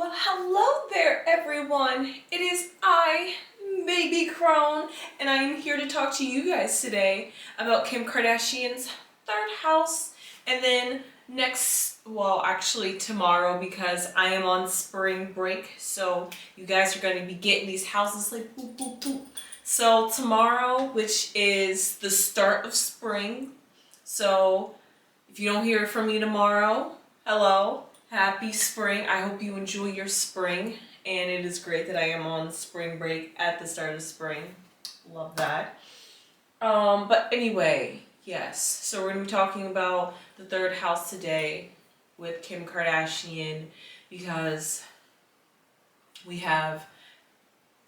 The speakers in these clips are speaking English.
Well, hello there, everyone. It is I, Baby Crone, and I am here to talk to you guys today about Kim Kardashian's third house, and then actually tomorrow, because I am on spring break, so you guys are going to be getting these houses like boop, boop, boop. So tomorrow, which is the start of spring, so if you don't hear from me tomorrow, hello. Happy spring. I hope you enjoy your spring. And it is great that I am on spring break at the start of spring. Love that. But anyway, yes. So we're going to be talking about the third house today with Kim Kardashian because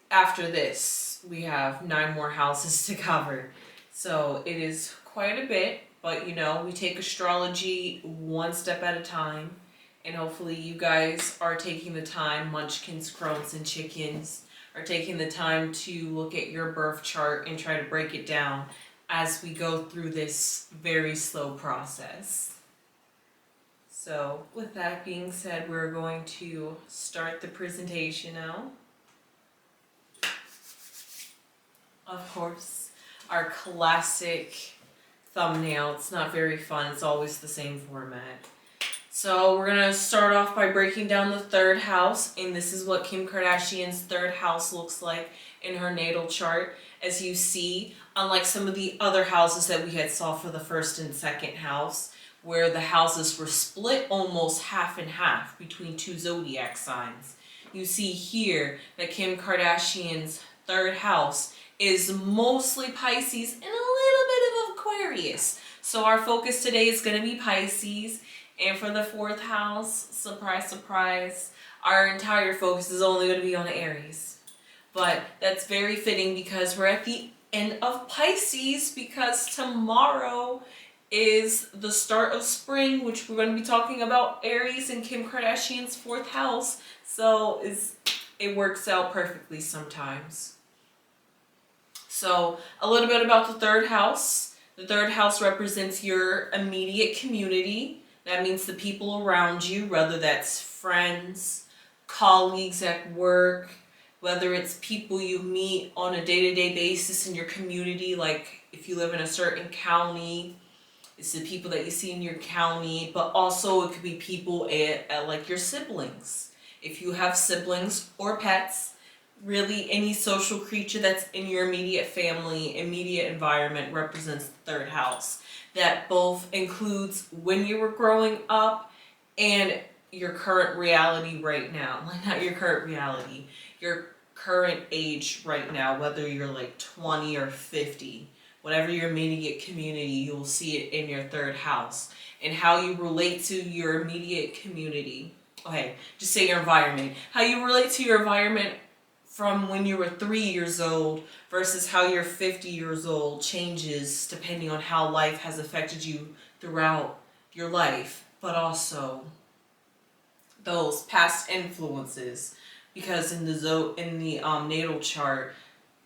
after this, we have 9 more houses to cover. So it is quite a bit, but we take astrology one step at a time. And hopefully you guys are taking the time, munchkins, crones, and chickens, are taking the time to look at your birth chart and try to break it down as we go through this very slow process. So with that being said, we're going to start the presentation now. Of course, our classic thumbnail. It's not very fun. It's always the same format. So we're going to start off by breaking down the third house, and this is what Kim Kardashian's third house looks like in her natal chart. As you see, unlike some of the other houses that we had saw for the first and second house, where the houses were split almost half and half between 2 zodiac signs, you see here that Kim Kardashian's third house is mostly Pisces and a little bit of Aquarius. So our focus today is going to be Pisces. And for the fourth house, surprise, surprise, our entire focus is only going to be on Aries. But that's very fitting because we're at the end of Pisces, because tomorrow is the start of spring, which we're going to be talking about Aries and Kim Kardashian's fourth house. So it works out perfectly sometimes. So a little bit about the third house. The third house represents your immediate community. That means the people around you, whether that's friends, colleagues at work, whether it's people you meet on a day-to-day basis in your community, like if you live in a certain county, it's the people that you see in your county, but also it could be people at like your siblings. If you have siblings or pets, really any social creature that's in your immediate family, immediate environment represents the third house. That both includes when you were growing up and your current reality right now. Like, not your current reality, your current age right now, whether you're like 20 or 50. Whatever your immediate community, you'll see it in your third house. And how you relate to your immediate community. Okay, just say your environment. How you relate to your environment from when you were 3 years old versus how you're 50 years old changes depending on how life has affected you throughout your life, but also those past influences, because in the natal chart,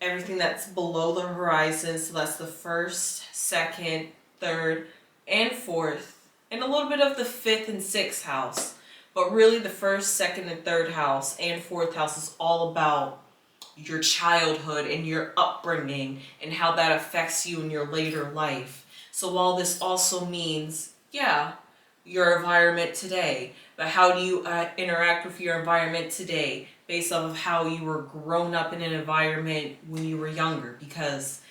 everything that's below the horizon, so that's the first, second, third, and fourth, and a little bit of the fifth and sixth house. But really the first, second, and third house and fourth house is all about your childhood and your upbringing and how that affects you in your later life. So while this also means, your environment today, but how do you interact with your environment today based off of how you were grown up in an environment when you were younger? Because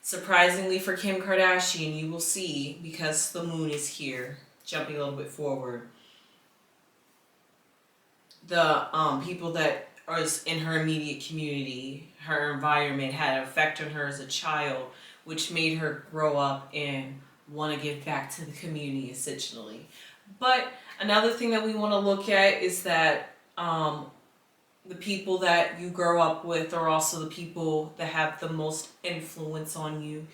surprisingly for Kim Kardashian, you will see, because the moon is here, jumping a little bit forward, the people that are in her immediate community, her environment had an effect on her as a child, which made her grow up and want to give back to the community, essentially. But another thing that we want to look at is that the people that you grow up with are also the people that have the most influence on you.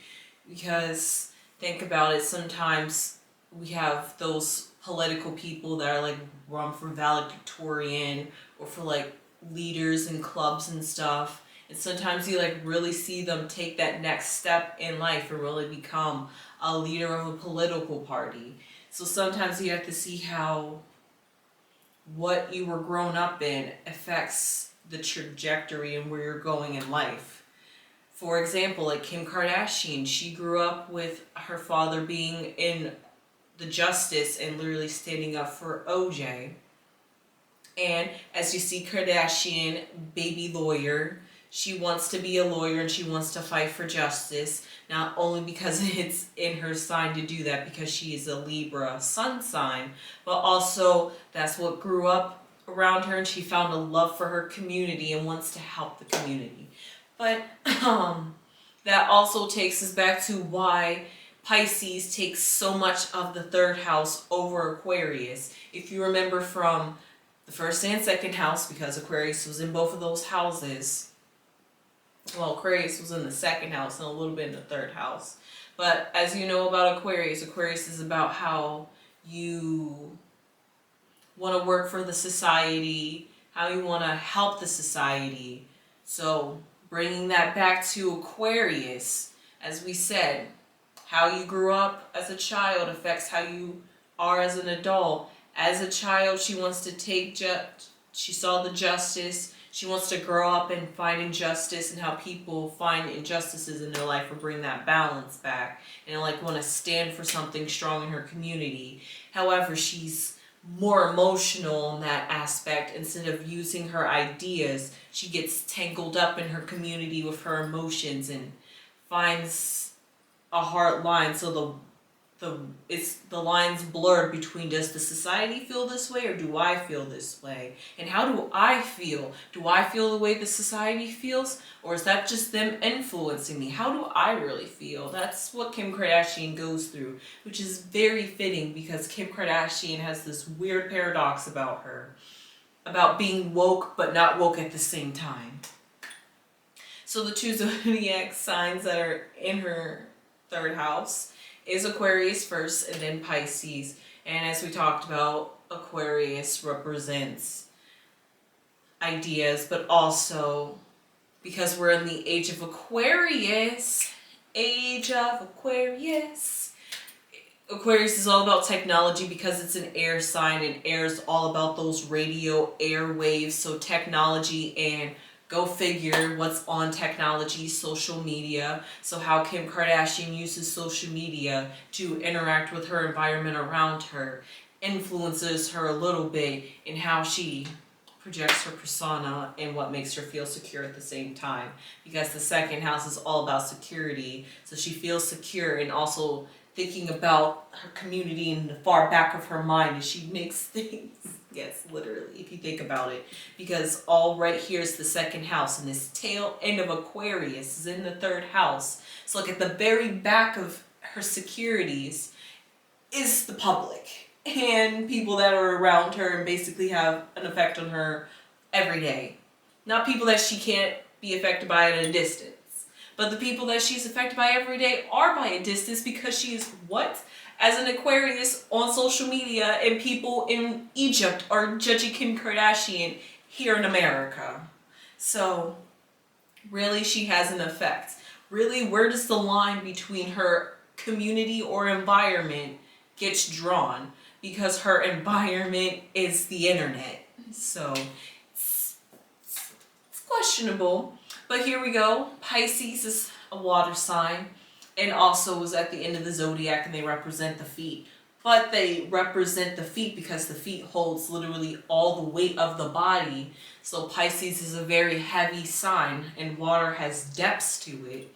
Because think about it, sometimes we have those political people that are like run for valedictorian or for like leaders and clubs and stuff, and sometimes you like really see them take that next step in life and really become a leader of a political party. So sometimes you have to see how what you were grown up in affects the trajectory and where you're going in life. For example, like Kim Kardashian, she grew up with her father being in the justice and literally standing up for OJ. And as you see, Kardashian, baby lawyer, she wants to be a lawyer and she wants to fight for justice, not only because it's in her sign to do that because she is a Libra sun sign, but also that's what grew up around her and she found a love for her community and wants to help the community. But that also takes us back to why Pisces takes so much of the third house over Aquarius. If you remember from the first and second house, because Aquarius was in both of those houses. Well, Aquarius was in the second house and a little bit in the third house. But as you know about Aquarius, Aquarius is about how you want to work for the society, how you want to help the society. So bringing that back to Aquarius, as we said, how you grew up as a child affects how you are as an adult. As a child, she wants to she saw the justice. She wants to grow up and find injustice and how people find injustices in their life or bring that balance back. And like want to stand for something strong in her community. However, she's more emotional in that aspect. Instead of using her ideas, she gets tangled up in her community with her emotions and finds a hard line. So the line's blurred between, does the society feel this way or do I feel this way? And how do I feel? Do I feel the way the society feels? Or is that just them influencing me? How do I really feel? That's what Kim Kardashian goes through, which is very fitting because Kim Kardashian has this weird paradox about her, about being woke but not woke at the same time. So the two zodiac signs that are in her third house is Aquarius first and then Pisces. And as we talked about, Aquarius represents ideas, but also because we're in the age of Aquarius, Aquarius is all about technology because it's an air sign and air is all about those radio airwaves. So technology and go figure what's on technology, social media. So how Kim Kardashian uses social media to interact with her environment around her influences her a little bit in how she projects her persona and what makes her feel secure at the same time. Because the second house is all about security. So she feels secure and also thinking about her community in the far back of her mind as she makes things. Yes, literally, if you think about it. Because all right here is the second house, and this tail end of Aquarius is in the third house. So look, at the very back of her securities is the public and people that are around her and basically have an effect on her every day. Not people that she can't be affected by at a distance. But the people that she's affected by every day are by a distance because she is what? As an Aquarius on social media, and people in Egypt are judging Kim Kardashian here in America. So really she has an effect. Really, where does the line between her community or environment gets drawn? Because her environment is the internet. So it's questionable. But here we go. Pisces is a water sign and also is at the end of the zodiac, and they represent the feet. But they represent the feet because the feet holds literally all the weight of the body. So Pisces is a very heavy sign and water has depths to it.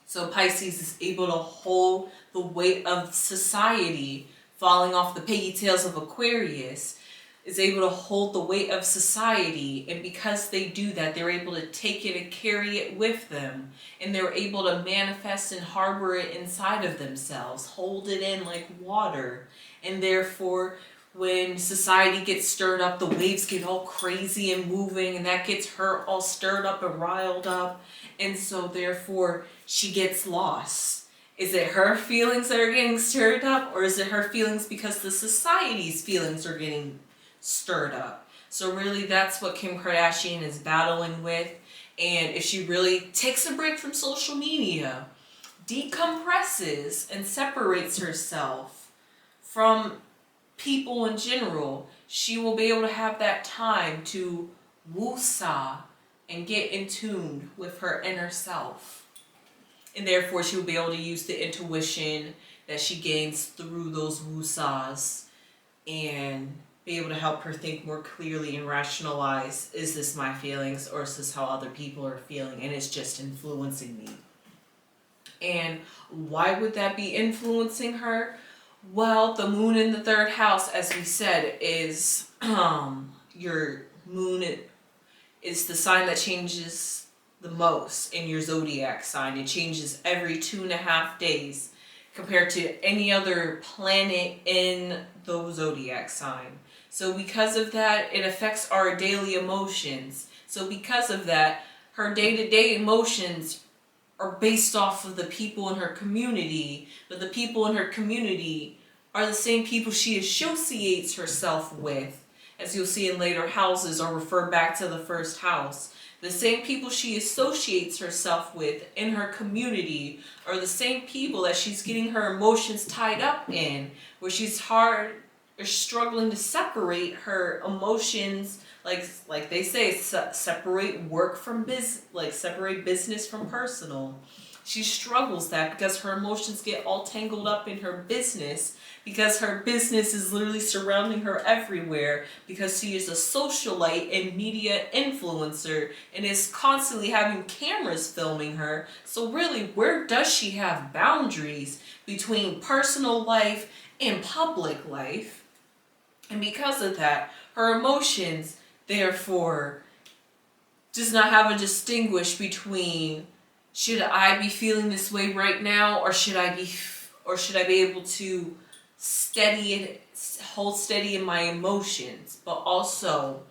So Pisces is able to hold the weight of society, falling off the pigtails of Aquarius, is able to hold the weight of society, and because they do that, they're able to take it and carry it with them, and they're able to manifest and harbor it inside of themselves, hold it in like water, and therefore when society gets stirred up, the waves get all crazy and moving, and that gets her all stirred up and riled up, and so therefore she gets lost. Is it her feelings that are getting stirred up, or is it her feelings because the society's feelings are getting stirred up? So really that's what Kim Kardashian is battling with. And if she really takes a break from social media, decompresses and separates herself from people in general, she will be able to have that time to woosah and get in tune with her inner self. And therefore she will be able to use the intuition that she gains through those woosahs and be able to help her think more clearly and rationalize, is this my feelings or is this how other people are feeling, and it's just influencing me. And why would that be influencing her? Well, the moon in the third house, as we said, is your moon is the sign that changes the most in your zodiac sign. It changes every 2.5 days compared to any other planet in the zodiac sign. So because of that, it affects our daily emotions. So because of that, her day-to-day emotions are based off of the people in her community, but the people in her community are the same people she associates herself with, as you'll see in later houses or refer back to the first house. The same people she associates herself with in her community are the same people that she's getting her emotions tied up in, where she's hard or struggling to separate her emotions, like they say, separate work from business, like separate business from personal. She struggles that because her emotions get all tangled up in her business, because her business is literally surrounding her everywhere, because she is a socialite and media influencer and is constantly having cameras filming her. So really, where does she have boundaries between personal life and public life? And because of that, her emotions, therefore, does not have a distinguish between, should I be feeling this way right now, or should I be able to hold steady in my emotions? But also,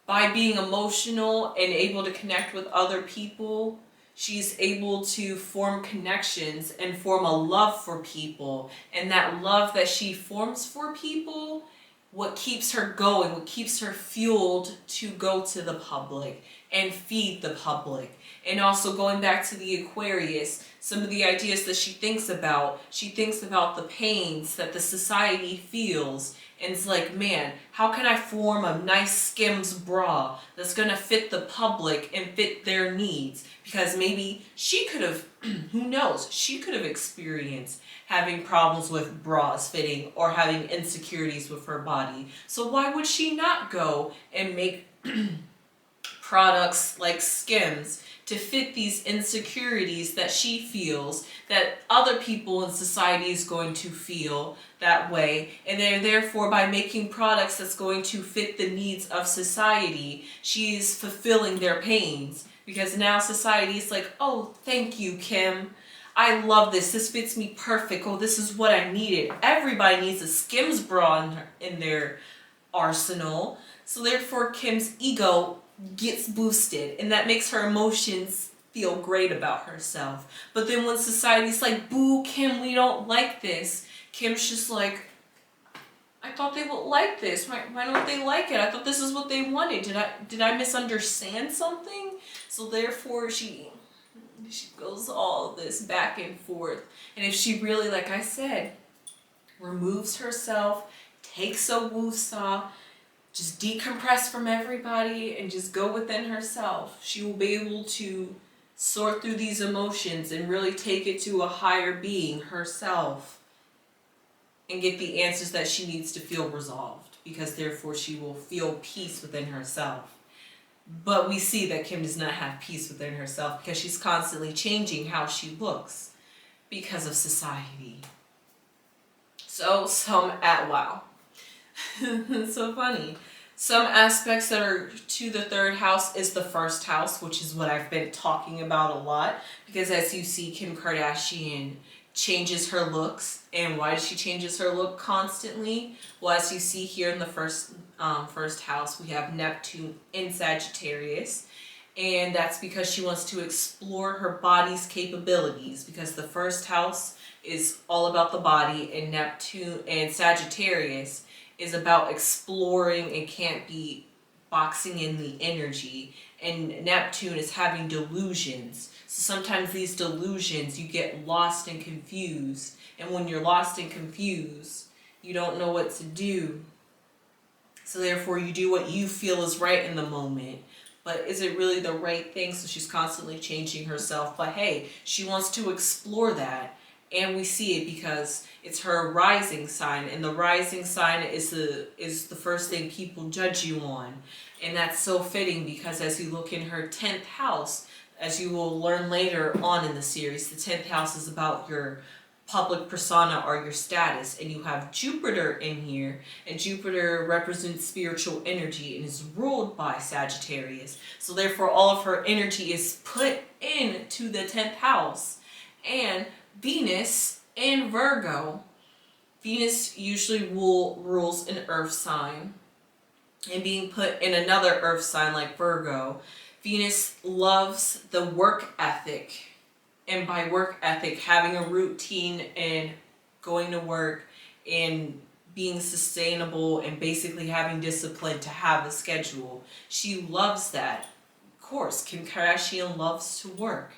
by being emotional and able to connect with other people, she's able to form connections and form a love for people. And that love that she forms for people, what keeps her going, what keeps her fueled to go to the public and feed the public. And also going back to the Aquarius, some of the ideas that she thinks about the pains that the society feels. And it's like, man, how can I form a nice Skims bra that's going to fit the public and fit their needs? Because maybe she could have, who knows, she could have experienced having problems with bras fitting or having insecurities with her body. So why would she not go and make products like Skims to fit these insecurities that she feels, that other people in society is going to feel that way? And then therefore, by making products that's going to fit the needs of society, she's fulfilling their pains. Because now society is like, oh, thank you, Kim. I love this. This fits me perfect. Oh, this is what I needed. Everybody needs a Skims bra in their arsenal. So therefore, Kim's ego gets boosted, and that makes her emotions feel great about herself. But then when society's like, boo, Kim, we don't like this, Kim's just like, I thought they would like this. Why don't they like it? I thought this is what they wanted. Did I misunderstand something? So therefore she goes all this back and forth. And if she really, like I said, removes herself, takes a woosah, just decompress from everybody and just go within herself, she will be able to sort through these emotions and really take it to a higher being, herself, and get the answers that she needs to feel resolved, because therefore she will feel peace within herself. But we see that Kim does not have peace within herself because she's constantly changing how she looks because of society. So wow. So funny. Some aspects that are to the third house is the first house, which is what I've been talking about a lot, because as you see, Kim Kardashian changes her looks. And why does she changes her look constantly? Well, as you see here in the first house, we have Neptune in Sagittarius, and that's because she wants to explore her body's capabilities, because the first house is all about the body, and Neptune and Sagittarius is about exploring and can't be boxing in the energy. And Neptune is having delusions. So sometimes these delusions, you get lost and confused. And when you're lost and confused, you don't know what to do. So therefore you do what you feel is right in the moment. But is it really the right thing? So she's constantly changing herself. But hey, she wants to explore that. And we see it because it's her rising sign. And the rising sign is the first thing people judge you on. And that's so fitting because as you look in her 10th house, as you will learn later on in the series, the 10th house is about your public persona or your status, and you have Jupiter in here, and Jupiter represents spiritual energy and is ruled by Sagittarius. So therefore all of her energy is put into the 10th house. And Venus in Virgo. Venus usually rules an earth sign, and being put in another earth sign like Virgo, Venus loves the work ethic. And by work ethic, having a routine and going to work and being sustainable and basically having discipline to have a schedule. She loves that. Of course, Kim Kardashian loves to work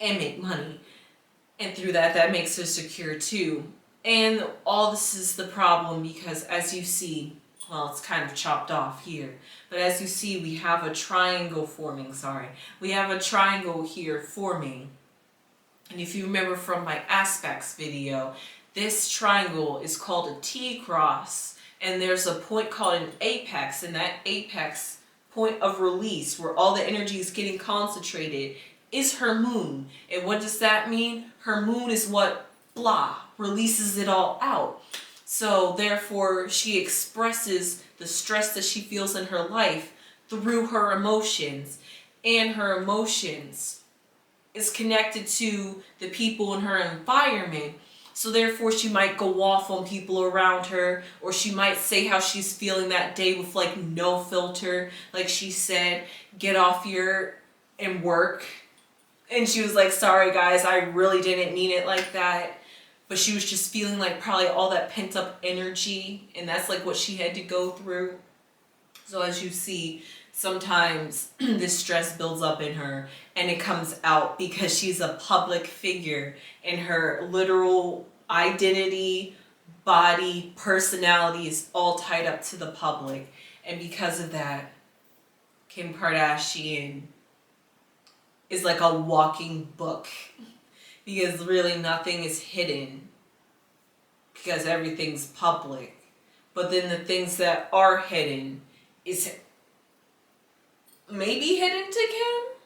and make money. And through that, that makes her secure too. And all this is the problem because as you see, well, it's kind of chopped off here. But as you see, we have a triangle forming, We have a triangle here forming. And if you remember from my aspects video, this triangle is called a T-cross. And there's a point called an apex. And that apex point of release, where all the energy is getting concentrated, is her moon. And what does that mean? Her moon is what, releases it all out. So therefore, she expresses the stress that she feels in her life through her emotions. And her emotions is connected to the people in her environment. So therefore she might go off on people around her, or she might say how she's feeling that day with like no filter. Like she said, get off here and work. And she was like, sorry guys, I really didn't mean it like that. But she was just feeling like probably all that pent up energy, and that's like what she had to go through. So as you see, sometimes this stress builds up in her and it comes out because she's a public figure and her literal identity, body, personality is all tied up to the public. And because of that, Kim Kardashian is like a walking book because really nothing is hidden because everything's public. But then the things that are hidden is maybe hidden to Kim,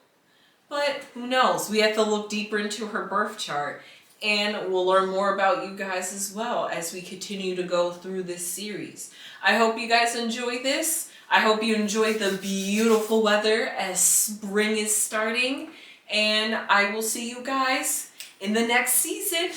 but who knows? We have to look deeper into her birth chart, and we'll learn more about you guys as well as we continue to go through this series. I hope you guys enjoyed this. I hope you enjoyed the beautiful weather as spring is starting, and I will see you guys in the next season.